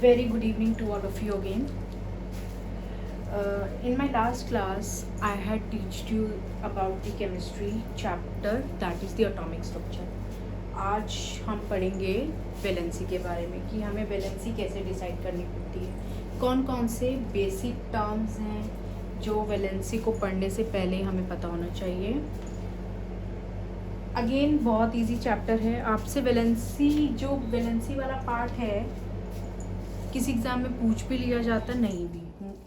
Very good evening to all of you again. In my last class, I had taught you about the chemistry chapter that is the atomic structure. आज हम पढ़ेंगे valency के बारे में कि हमें valency कैसे डिसाइड करनी पड़ती है, कौन कौन से बेसिक टर्म्स हैं जो वैलेंसी को पढ़ने से पहले हमें पता होना चाहिए. अगेन बहुत इजी चैप्टर है. आपसे वैलेंसी वाला पार्ट है किसी एग्ज़ाम में पूछ भी लिया जाता, नहीं भी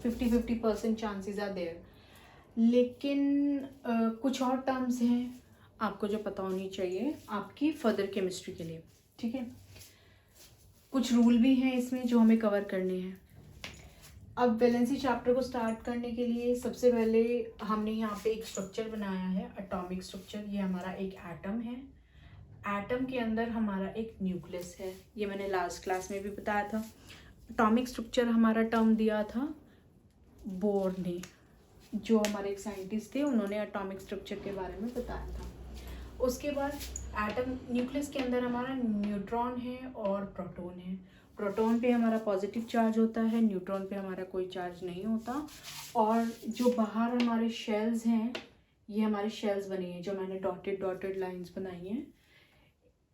50-50% चांसेस आर देयर. लेकिन कुछ और टर्म्स हैं आपको जो पता होनी चाहिए आपकी फर्दर केमिस्ट्री के लिए. ठीक है, कुछ रूल भी हैं इसमें जो हमें कवर करने हैं. अब वैलेंसी चैप्टर को स्टार्ट करने के लिए सबसे पहले हमने यहाँ पे एक स्ट्रक्चर बनाया है, एटॉमिक स्ट्रक्चर. ये हमारा एक एटम है. एटम के अंदर हमारा एक न्यूक्लियस है. ये मैंने लास्ट क्लास में भी बताया था. एटॉमिक स्ट्रक्चर हमारा टर्म दिया था बोर ने, जो हमारे एक साइंटिस्ट थे, उन्होंने एटॉमिक स्ट्रक्चर के बारे में बताया था. उसके बाद एटम न्यूक्लियस के अंदर हमारा न्यूट्रॉन है और प्रोटॉन है. प्रोटॉन पे हमारा पॉजिटिव चार्ज होता है, न्यूट्रॉन पे हमारा कोई चार्ज नहीं होता. और जो बाहर हमारे शेल्स हैं, ये हमारे शेल्स बने हैं जो मैंने डॉटेड लाइंस बनाई हैं.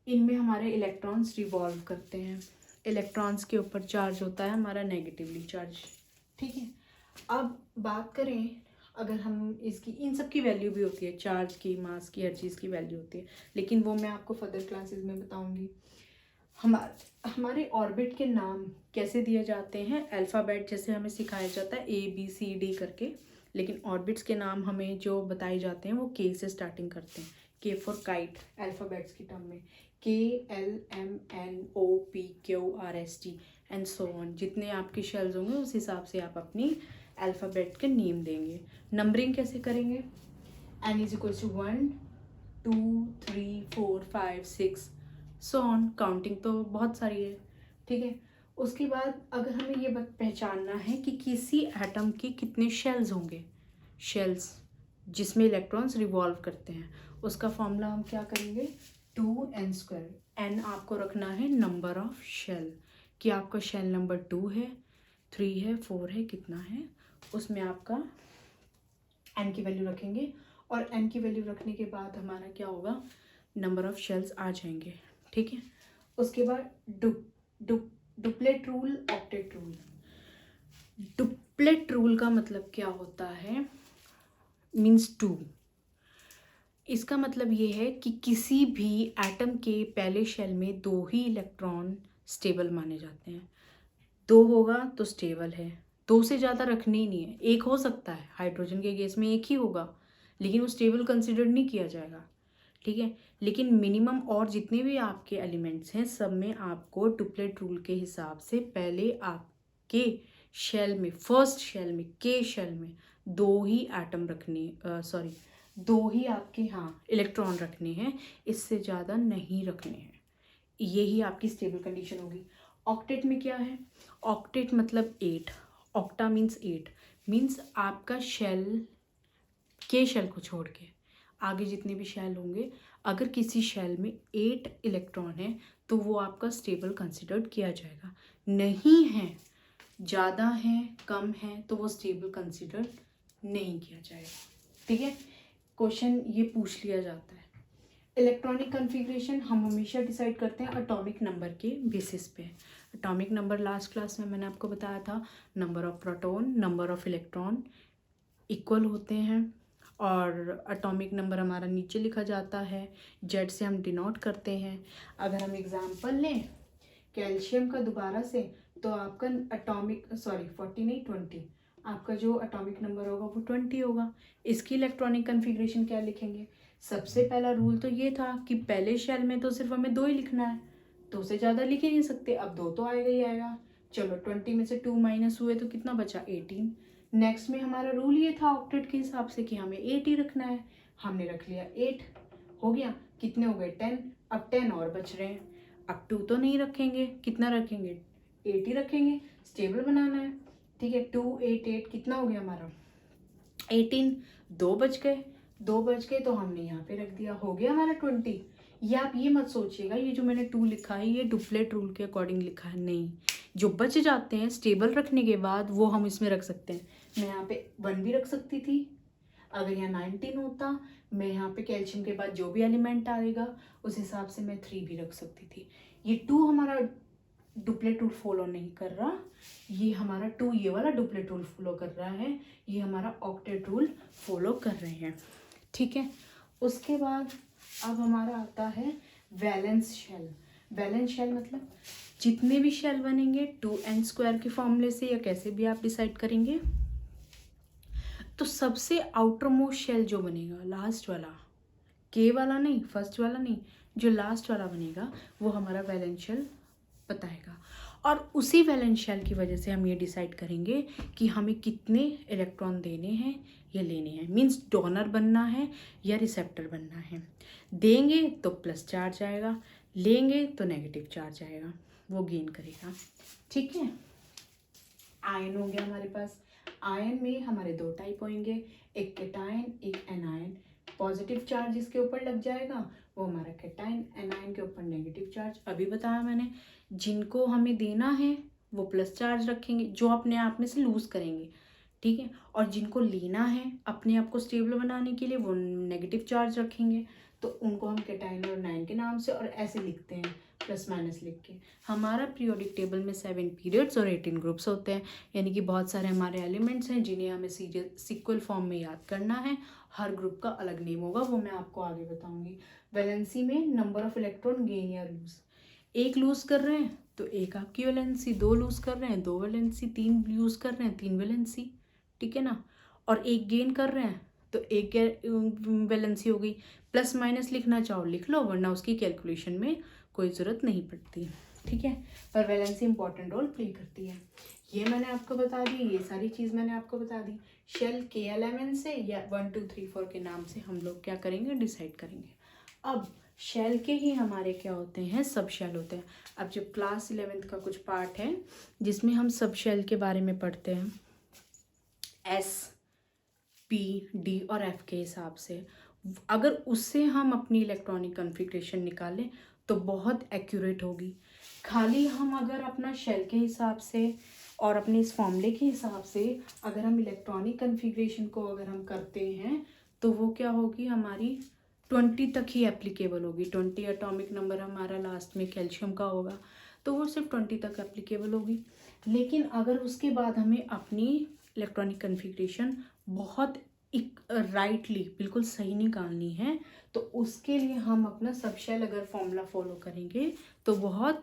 इनमें हमारे इलेक्ट्रॉन्स रिवॉल्व करते हैं. इलेक्ट्रॉन्स के ऊपर चार्ज होता है हमारा नेगेटिवली चार्ज. ठीक है, अब बात करें अगर हम इसकी, इन सब की वैल्यू भी होती है, चार्ज की, मास की, हर चीज़ की वैल्यू होती है, लेकिन वो मैं आपको फर्दर क्लासेस में बताऊंगी. हमारे ऑर्बिट के नाम कैसे दिए जाते हैं, अल्फ़ाबेट जैसे हमें सिखाया जाता है ABCD करके, लेकिन ऑर्बिट्स के नाम हमें जो बताए जाते हैं वो K से स्टार्टिंग करते हैं. K फॉर काइट अल्फ़ाबेट्स की टर्म में, KLMNOPQRST एंड सो ऑन. जितने आपके शेल्स होंगे उस हिसाब से आप अपनी अल्फ़ाबेट के नेम देंगे. नंबरिंग कैसे करेंगे, N is equal to 1 2 3 4 5 6 so on. Counting तो बहुत सारी है. ठीक है, उसके बाद अगर हमें ये पहचानना है कि किसी एटम के कितने शेल्स होंगे, शेल्स जिसमें इलेक्ट्रॉन्स रिवॉल्व करते हैं, उसका फॉर्मूला हम क्या करेंगे, 2n². n आपको रखना है नंबर ऑफ शेल, कि आपका शेल नंबर 2 है, 3 है, 4 है, कितना है, उसमें आपका n की वैल्यू रखेंगे. और n की वैल्यू रखने के बाद हमारा क्या होगा, नंबर ऑफ शेल्स आ जाएंगे. ठीक है, उसके बाद duplet rule, octet rule. Duplet rule का मतलब क्या होता है, मीन्स 2. इसका मतलब ये है कि किसी भी एटम के पहले शेल में 2 ही इलेक्ट्रॉन स्टेबल माने जाते हैं. 2 होगा तो स्टेबल है, 2 से ज़्यादा रखने ही नहीं है. एक हो सकता है, हाइड्रोजन के गैस में एक ही होगा, लेकिन वो स्टेबल कंसिडर नहीं किया जाएगा. ठीक है, लेकिन मिनिमम और जितने भी आपके एलिमेंट्स हैं सब में आपको डुप्लेट रूल के हिसाब से पहले आपके शेल में, फर्स्ट शेल में, के शेल में 2 ही एटम रखने, 2 ही आपके इलेक्ट्रॉन रखने हैं, इससे ज़्यादा नहीं रखने हैं. यही आपकी स्टेबल कंडीशन होगी. ऑक्टेट में क्या है, ऑक्टेट मतलब 8. ऑक्टा मीन्स 8, मीन्स आपका शेल, के शेल को छोड़ के आगे जितने भी शेल होंगे, अगर किसी शेल में 8 इलेक्ट्रॉन है तो वो आपका स्टेबल कंसिडर्ड किया जाएगा. नहीं है, ज़्यादा है, कम है, तो वो स्टेबल कंसिडर नहीं किया जाएगा. ठीक है, क्वेश्चन ये पूछ लिया जाता है. इलेक्ट्रॉनिक कन्फिग्रेशन हम हमेशा डिसाइड करते हैं एटॉमिक नंबर के बेसिस पे. एटॉमिक नंबर लास्ट क्लास में मैंने आपको बताया था, number of proton, number of electron equal होते हैं. और एटॉमिक नंबर हमारा नीचे लिखा जाता है, जेड से हम डिनोट करते हैं. अगर हम एग्जांपल लें कैल्शियम का दोबारा से, तो आपका 40 नहीं 20, आपका जो एटॉमिक नंबर होगा वो 20 होगा. इसकी इलेक्ट्रॉनिक कन्फिग्रेशन क्या लिखेंगे, सबसे पहला रूल तो ये था कि पहले शेल में तो सिर्फ हमें 2 ही लिखना है, 2 से ज़्यादा लिख ही नहीं सकते. अब 2 तो आएगा ही आएगा. चलो 20 में से 2 माइनस हुए तो कितना बचा, 18. नेक्स्ट में हमारा रूल ये था ऑक्टेट के हिसाब से कि हमें 8 ही रखना है. हमने रख लिया 8, हो गया. कितने हो गए, 10. अब 10 और बच रहे हैं. अब 2 तो नहीं रखेंगे, कितना रखेंगे, 8 ही रखेंगे, स्टेबल बनाना है. ठीक है, 2 8 8 कितना हो गया हमारा, 18. 2 बच गए तो हमने यहाँ पे रख दिया, हो गया हमारा 20. ये आप ये मत सोचिएगा ये जो मैंने 2 लिखा है ये डुप्लेट रूल के अकॉर्डिंग लिखा है, नहीं. जो बच जाते हैं स्टेबल रखने के बाद वो हम इसमें रख सकते हैं। मैं यहाँ पे 1 भी रख सकती थी, अगर यहाँ 19 होता मैं यहाँ पे कैल्शियम के बाद जो भी एलिमेंट आएगा उस हिसाब से मैं 3 भी रख सकती थी। ये 2 हमारा डुप्लेट रूल फॉलो नहीं कर रहा, ये हमारा 2 ये वाला डुप्लेट रूल फॉलो कर रहा है, ये हमारा ऑक्टेट रूल फॉलो कर रहे हैं। ठीक है, उसके बाद अब हमारा आता है वैलेंस शेल। वैलेंस शेल मतलब जितने भी शेल बनेंगे 2n² के फॉर्मूले से या कैसे भी आप डिसाइड करेंगे, तो सबसे आउटर मोस्ट शेल जो बनेगा लास्ट वाला, के वाला नहीं, फर्स्ट वाला नहीं, जो लास्ट वाला बनेगा वो हमारा वैलेंस शेल बताएगा। और उसी वैलेंस शेल की वजह से हम ये डिसाइड करेंगे कि हमें कितने इलेक्ट्रॉन देने हैं या लेने हैं, मीन्स डोनर बनना है या रिसेप्टर बनना है। देंगे तो प्लस चार्ज आएगा, लेंगे तो नेगेटिव चार्ज आएगा, वो गेन करेगा। ठीक है, आयन हो गया हमारे पास। आयन में हमारे 2 टाइप होंगे, एक कैटायन एक एनायन। पॉजिटिव चार्ज जिसके ऊपर लग जाएगा वो हमारा कैटायन, एनायन के ऊपर नेगेटिव चार्ज। अभी बताया मैंने, जिनको हमें देना है वो प्लस चार्ज रखेंगे जो अपने आप में से लूज करेंगे। ठीक है, और जिनको लेना है अपने आप को स्टेबल बनाने के लिए वो नेगेटिव चार्ज रखेंगे, तो उनको हम कैटायन और एनायन के नाम से और ऐसे लिखते हैं प्लस माइनस लिख के। हमारा पीरियोडिक टेबल में 7 पीरियड्स और 18 ग्रुप्स होते हैं, यानी कि बहुत सारे हमारे एलिमेंट्स हैं जिन्हें हमें सीक्वल फॉर्म में याद करना है। हर ग्रुप का अलग नेम होगा, वो मैं आपको आगे बताऊंगी। वैलेंसी में नंबर ऑफ इलेक्ट्रॉन गेन या लूज, 1 लूज कर रहे हैं तो 1 आपकी वैलेंसी, 2 लूज कर रहे हैं 2 वैलेंसी, 3 यूज कर रहे हैं 3 वैलेंसी। ठीक है ना, और 1 गेन कर रहे हैं तो 1 वैलेंसी हो गई। प्लस माइनस लिखना चाहो लिख लो, वरना उसकी कैलकुलेशन में कोई ज़रूरत नहीं पड़ती। ठीक है, पर वैलेंसी इंपॉर्टेंट रोल प्ले करती है। ये मैंने आपको बता दी, ये सारी चीज़ मैंने आपको बता दी। शेल के एलिमेंट से या 1 2 3 4 के नाम से हम लोग क्या करेंगे, डिसाइड करेंगे। अब शेल के ही हमारे क्या होते हैं, सब शेल होते हैं। अब जब क्लास 11th का कुछ पार्ट है जिसमें हम सब शेल के बारे में पढ़ते हैं, S P D और F के हिसाब से, अगर उससे हम अपनी इलेक्ट्रॉनिक कॉन्फ़िगरेशन निकालें तो बहुत एक्यूरेट होगी। खाली हम अगर अपना शेल के हिसाब से और अपने इस फॉर्मूले के हिसाब से अगर हम इलेक्ट्रॉनिक कॉन्फ़िगरेशन को अगर हम करते हैं तो वो क्या होगी, हमारी 20 तक ही एप्लीकेबल होगी। 20 एटॉमिक नंबर हमारा लास्ट में कैल्शियम का होगा, तो वो सिर्फ 20 तक एप्लीकेबल होगी। लेकिन अगर उसके बाद हमें अपनी इलेक्ट्रॉनिक कॉन्फ़िगरेशन बहुत राइटली बिल्कुल सही निकालनी है, तो उसके लिए हम अपना सब शेल अगर फॉर्मूला फॉलो करेंगे तो बहुत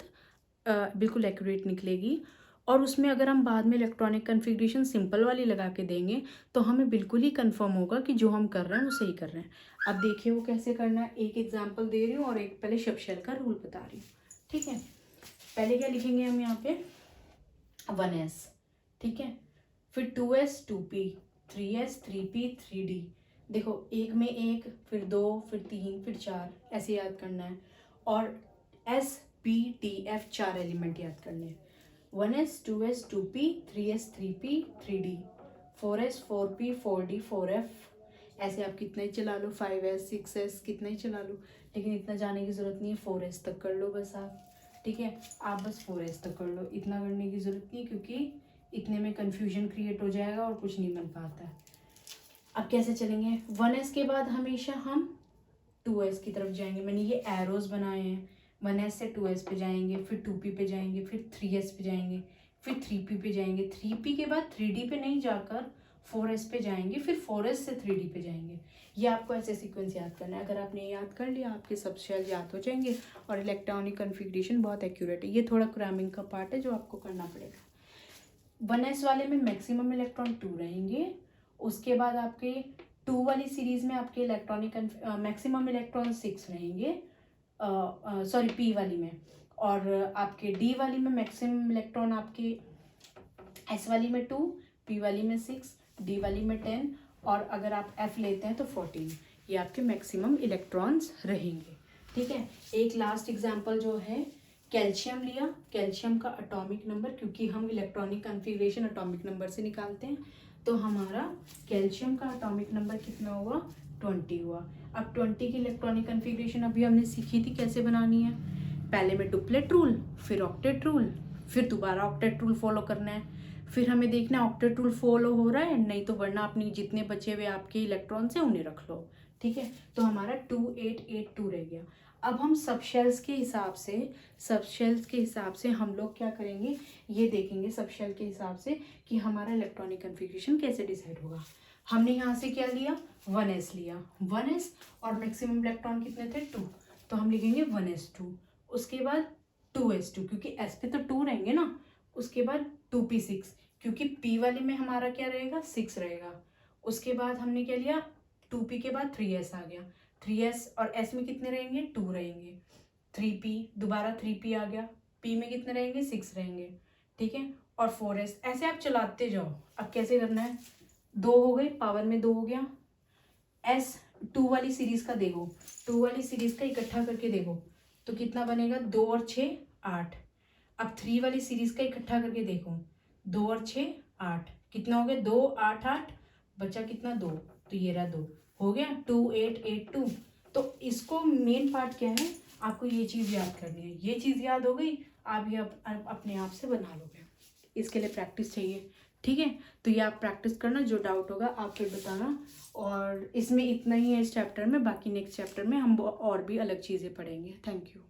बिल्कुल एक्यूरेट निकलेगी। और उसमें अगर हम बाद में इलेक्ट्रॉनिक कॉन्फ़िगरेशन सिंपल वाली लगा के देंगे तो हमें बिल्कुल ही कंफर्म होगा कि जो हम कर रहे हैं वो सही कर रहे हैं। अब देखिए वो कैसे करना है, एक एग्जांपल दे रही हूँ और एक पहले सब शेल का रूल बता रही हूँ। ठीक है, पहले क्या लिखेंगे हम यहाँ पे 1s, ठीक है, फिर 2s 2p, 3s 3p 3d। देखो एक में 1, फिर 2, फिर 3, फिर 4, ऐसे याद करना है। और s p t f 4 element याद करने हैं। 1s 2s 2p 3s 3p 3d, 4s 4p 4d 4f। ऐसे आप कितना ही चला लो, 5s 6s कितना ही चला लो, लेकिन इतना जाने की ज़रूरत नहीं है। 4s तक कर लो बस आप, ठीक है, आप बस 4s तक कर लो, इतना करने की ज़रूरत नहीं, क्योंकि इतने में कन्फ्यूजन क्रिएट हो जाएगा और कुछ नहीं बन पाता है। अब कैसे चलेंगे, 1s के बाद हमेशा हम 2s की तरफ जाएंगे। मैंने ये एरोज बनाए हैं, 1s से 2s पे जाएंगे, फिर 2p पे जाएंगे, फिर 3s पे जाएंगे, फिर 3p पे जाएंगे, 3p के बाद 3d पे नहीं जाकर 4s पे जाएंगे, फिर 4s से 3d पे जाएंगे। ये आपको ऐसे सीक्वेंस याद करना है। अगर आपने याद कर लिया आपके सब शेल याद हो जाएंगे और इलेक्ट्रॉनिक कन्फिग्रेशन बहुत एक्यूरेट है। ये थोड़ा क्रैमिंग का पार्ट है जो आपको करना पड़ेगा। 1s वाले में मैक्सिमम इलेक्ट्रॉन 2 रहेंगे, उसके बाद आपके 2 वाली सीरीज में आपके इलेक्ट्रॉनिक मैक्सिमम इलेक्ट्रॉन 6 रहेंगे, सॉरी p वाली में, और आपके d वाली में मैक्सिमम इलेक्ट्रॉन आपके s वाली में 2, p वाली में 6, d वाली में 10, और अगर आप f लेते हैं तो 14। ये आपके मैक्सिमम इलेक्ट्रॉन्स रहेंगे। ठीक है, एक लास्ट एग्जांपल जो है कैल्शियम लिया, कैल्शियम का एटॉमिक नंबर, क्योंकि हम इलेक्ट्रॉनिक कॉन्फ़िगरेशन एटॉमिक नंबर से निकालते हैं, तो हमारा कैल्शियम का एटॉमिक नंबर कितना हुआ, 20 हुआ। अब 20 की इलेक्ट्रॉनिक कॉन्फ़िगरेशन अभी हमने सीखी थी कैसे बनानी है, पहले में डुप्लेट रूल, फिर ऑक्टेट रूल, फिर दोबारा ऑक्टेट रूल फॉलो करना है, फिर हमें देखना है ऑक्टेट रूल फॉलो हो रहा है, नहीं तो वरना अपनी जितने बचे हुए आपके इलेक्ट्रॉन्स हैं उन्हें रख लो। ठीक है, तो हमारा 2882 रह गया। अब हम सब शेल्स के हिसाब से हम लोग क्या करेंगे, ये देखेंगे सब शेल के हिसाब से कि हमारा इलेक्ट्रॉनिक कन्फिग्रेशन कैसे डिसाइड होगा। हमने यहाँ से क्या लिया, 1s लिया, 1s, और मैक्सिमम इलेक्ट्रॉन कितने थे, 2, तो हम लिखेंगे 1s2। उसके बाद 2s2, क्योंकि s पे तो 2 रहेंगे ना, उसके बाद 2p6, क्योंकि p वाले में हमारा क्या रहेगा, 6 रहेगा। उसके बाद हमने क्या लिया, 2p के बाद 3s आ गया, 3s और s में कितने रहेंगे, 2 रहेंगे, 3p, दोबारा 3p आ गया, p में कितने रहेंगे, 6 रहेंगे। ठीक है, और 4s, ऐसे आप चलाते जाओ। अब कैसे करना है, 2 हो गए, पावर में 2 हो गया, s 2 वाली सीरीज का देखो, 2 वाली सीरीज का इकट्ठा करके देखो तो कितना बनेगा, 2 और 6 8। अब 3 वाली सीरीज का इकट्ठा करके देखो, 2 और 6 8, कितना हो गया, 2 8 8, बचा कितना, 2, तो ये रहा 2, हो गया 2882। तो इसको मेन पार्ट क्या है, आपको ये चीज़ याद करनी है, ये चीज़ याद हो गई, आप ये अपने आप से बना लोगे। इसके लिए प्रैक्टिस चाहिए। ठीक है, तो ये आप प्रैक्टिस करना, जो डाउट होगा आप फिर बताना। और इसमें इतना ही है इस चैप्टर में, बाकी नेक्स्ट चैप्टर में हम और भी अलग चीज़ें पढ़ेंगे। Thank you.